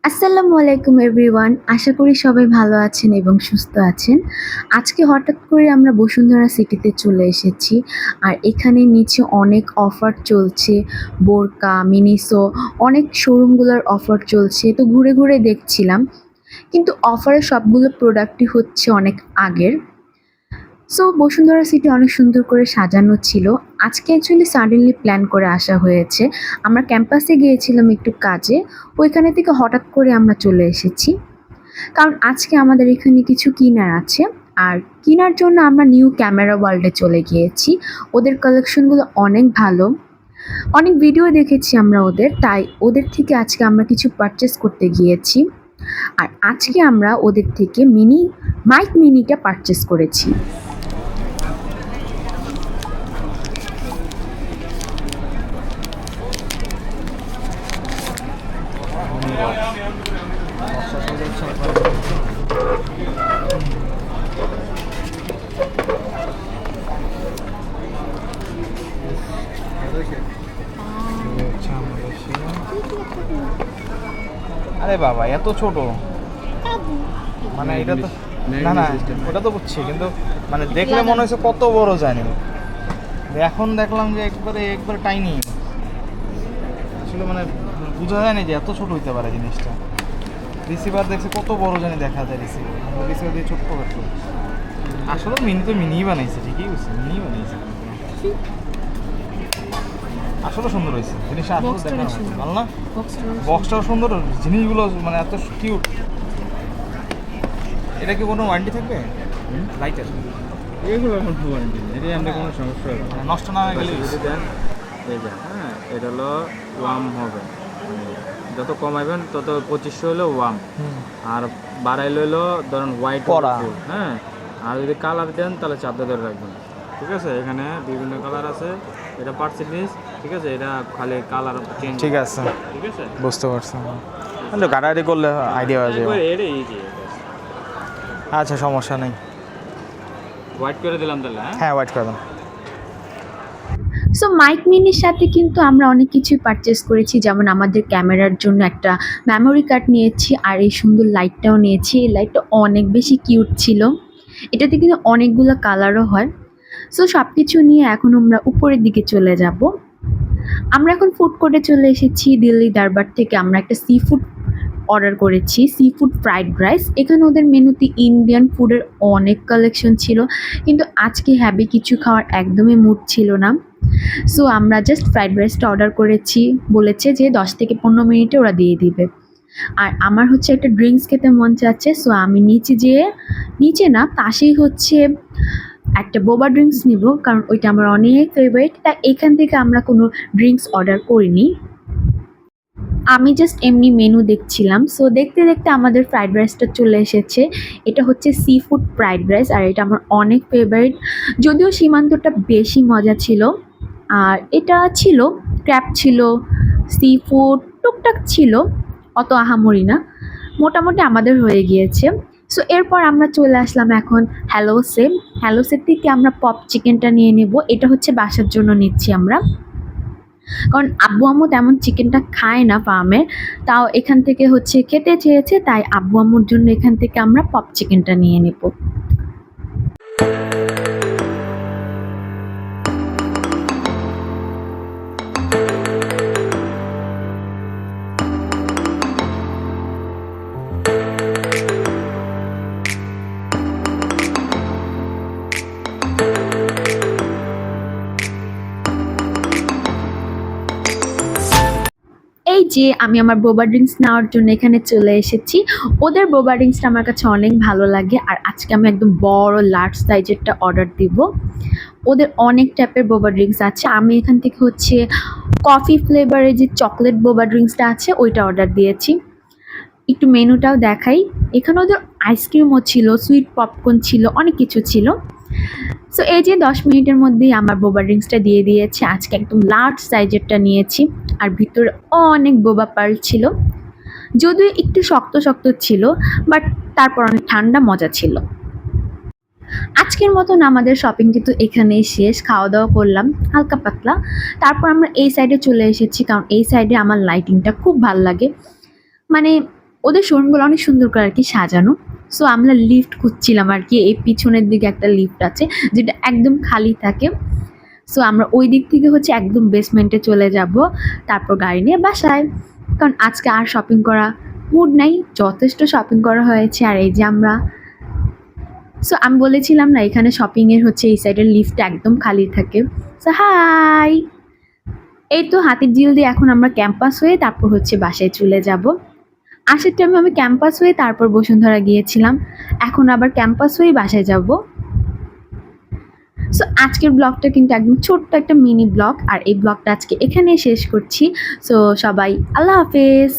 আসসালামু আলাইকুম এভরিওয়ান। আশা করি সবাই ভালো আছেন এবং সুস্থ আছেন। আজকে হঠাৎ করে আমরা বসুন্ধরা সিটিতে চলে এসেছি। আর এখানে নিচে অনেক অফার চলছে। বোরকা, মিনিসো অনেক শোরুমগুলোর অফার চলছে। তো ঘুরে, ঘুরে দেখছিলাম। কিন্তু অফারের সবগুলো প্রোডাক্টই হচ্ছে অনেক আগের। সো বসুন্ধরা সিটি অনেক সুন্দর করে সাজানো ছিল। আজকে অ্যাকচুয়ালি সাডেনলি প্ল্যান করে আসা হয়েছে। আমরা ক্যাম্পাসে গিয়েছিলাম একটু কাজে। ওইখানে থেকে হঠাৎ করে আমরা চলে এসেছি। কারণ আজকে আমাদের এখানে কিছু কিনার আছে। আর কিনার জন্য আমরা নিউ ক্যামেরা ওয়ার্ল্ডে চলে গিয়েছি। ওদের কালেকশনগুলো অনেক ভালো। অনেক ভিডিও দেখেছি আমরা ওদের, তাই ওদের থেকে আজকে আমরা কিছু পারচেস করতে গিয়েছি। আর আজকে আমরা ওদের থেকে মাইক মিনিটা পারচেস করেছি। আরে বাবা এত ছোট, মানে এটা তো না না, ওটা তো বুঝছি, কিন্তু মানে দেখলে মনে হচ্ছে কত বড় জানি, এখন দেখলাম যে একবারে টাইনি। আসলে মানে বোঝা যায় না যে এত ছোট হইতে পারে জিনিসটা। রিসিভার দেখছে কত বড় জানি দেখা যায়, রিসিভার দিয়ে ছোট্ট করতো। আসলে মিনি তো মিনিই বানাইছে, ঠিকই বুঝছি, মিনি বানাইছে। আসলে সুন্দর হয়েছে জিনিসটা, আসলে দেখার মতো ভালো না? বক্সটাও সুন্দর, জিনিসগুলো মানে এত কিউট। এটা কি কোনো ওয়ারেন্টি থাকবে? লাইটার এগুলো এখন ওয়ারেন্টি নেই, এটা আমাদের কোনো সমস্যা হবে না। নষ্ট না হয়ে গেলে যদি দেন এই যে হ্যাঁ, এটা হলো ওয়াম হবে, যত কমাইবেন তত 2500 হলো ওয়াম, আর বাড়াইলে হলো ধরেন হোয়াইট পরা। হ্যাঁ। আর যদি কালার দেন তাহলে চাপতে ধরে রাখবেন, ঠিক আছে? এখানে বিভিন্ন কালার আছে, এটা পার্সেন্টেজ, ঠিক আছে? এটা খালি কালার চেঞ্জ, ঠিক আছে, ঠিক আছে? বুঝতে পারছি। কিন্তু গাড়াগাড়ি করলে আইডিয়া হয়ে যাবে। এটা ইজি, আচ্ছা, সমস্যা নেই। হোয়াইট করে দিলাম তাহলে। হ্যাঁ, হ্যাঁ, ওয়েট করবেন। সো মাইক মিনির সাথে কিন্তু আমরা অনেক কিছুই পারচেস করেছি, যেমন আমাদের ক্যামেরার জন্য একটা মেমোরি কার্ড নিয়েছি, আর এই সুন্দর লাইটটাও নিয়েছি। এই লাইটটা অনেক বেশি কিউট ছিল। এটাতে কিন্তু অনেকগুলো কালারও হয়। সো সব কিছু নিয়ে এখন আমরা উপরের দিকে চলে যাব। আমরা এখন ফুড কোর্টে চলে এসেছি। দিল্লি দরবার থেকে আমরা একটা সি ফুড অর্ডার করেছি, সি ফুড ফ্রাইড রাইস। এখানে ওদের মেনুতে ইন্ডিয়ান ফুডের অনেক কালেকশন ছিল, কিন্তু আজকে হ্যাভি কিছু খাওয়ার একদমই মুড ছিল না। সো আমরা জাস্ট ফ্রাইড রাইসটা অর্ডার করেছি, বলেছে যে 10 থেকে 15 মিনিটে ওরা দিয়ে দিবে। আর আমার হচ্ছে একটা ড্রিঙ্কস খেতে মন চাচ্ছে। সো আমি নিচে না, পাশেই হচ্ছে একটা বোবা ড্রিঙ্কস নিব, কারণ ওইটা আমার অনেক ফেভারিট। তাই এখান থেকে আমরা কোনো ড্রিঙ্কস অর্ডার করিনি। আমি জাস্ট এমনি মেনু দেখছিলাম। সো দেখতে দেখতে আমাদের ফ্রাইড রাইসটা চলে এসেছে। এটা হচ্ছে সি ফুড ফ্রাইড রাইস, আর এটা আমার অনেক ফেভারিট। যদিও সীমান্তটা বেশি মজা ছিল। আর এটা ছিল ক্র্যাব ছিল, সি ফুড টুকটাক ছিল, অত আহামরি না। মোটামুটি আমাদের হয়ে গিয়েছে। সো এরপর আমরা চলে আসলাম এখন হ্যালোসে থেকে আমরা পপ চিকেনটা নিয়ে নেব। এটা হচ্ছে বাসার জন্য নিচ্ছি আমরা, কারণ আব্বু আম্মু তেমন চিকেনটা খায় না ফার্মে। তাও এখান থেকে হচ্ছে খেতে চেয়েছে, তাই আব্বু আম্মুর জন্য এখান থেকে আমরা পপ চিকেনটা নিয়ে নেব। এই যে আমি আমার বোবা ড্রিঙ্কস নেওয়ার জন্য এখানে চলে এসেছি। ওদের বোবা ড্রিঙ্কসটা আমার কাছে অনেক ভালো লাগে, আর আজকে আমি একদম বড় লার্জ সাইজেরটা অর্ডার দিব। ওদের অনেক টাইপের বোবা ড্রিঙ্কস আছে। আমি এখান থেকে হচ্ছে কফি ফ্লেভারের যে চকলেট বোবা ড্রিঙ্কসটা আছে ওইটা অর্ডার দিয়েছি। একটু মেনুটাও দেখাই। এখানে ওদের আইসক্রিমও ছিল, সুইট পপকর্ন ছিল, অনেক কিছু ছিল। সো এই যে 10 মিনিটের মধ্যেই আমার বোবা ড্রিঙ্কসটা দিয়ে দিয়েছে। আজকে একদম লার্জ সাইজেরটা নিয়েছি, আর ভিতরে অনেক বোবা পার্ল ছিল। যদিও একটু শক্ত শক্ত ছিল, বাট তারপর অনেক ঠান্ডা, মজা ছিল। আজকের মতন আমাদের শপিং কিন্তু এখানেই শেষ। খাওয়া দাওয়া করলাম হালকা পাতলা। তারপর আমরা এই সাইডে চলে এসেছি, কারণ এই সাইডে আমার লাইটিংটা খুব ভাল লাগে। মানে ওদের শোরুমগুলো অনেক সুন্দর করে আর কি সাজানো। সো আমরা লিফট খুঁজছিলাম আর কি, এই পিছনের দিকে একটা লিফট আছে যেটা একদম খালি থাকে। সো আমরা ওই দিক থেকে হচ্ছে একদম বেসমেন্টে চলে যাব, তারপর গাড়ি নিয়ে বাসায়। কারণ আজকে আর শপিং করা মুড নাই, যথেষ্ট শপিং করা হয়েছে। আর এই যে আমরা, সো আমি বলেছিলাম না এখানে শপিংয়ের হচ্ছে এই সাইডের লিফটটা একদম খালি থাকে। সো হাই, এই তো হাতির ঝিল দিয়ে এখন আমরা ক্যাম্পাস হয়ে তারপর হচ্ছে বাসায় চলে যাব। আসার টাইমে আমি ক্যাম্পাস হয়ে তারপর বসুন্ধরা গিয়েছিলাম, এখন আবার ক্যাম্পাস হয়ে বাসায় যাব। সো আজকের ব্লগটা কিন্তু একদম ছোট্ট একটা মিনি ব্লগ, আর এই ব্লগটা আজকে এখানে শেষ করছি। সো সবাই আল্লাহ হাফেজ।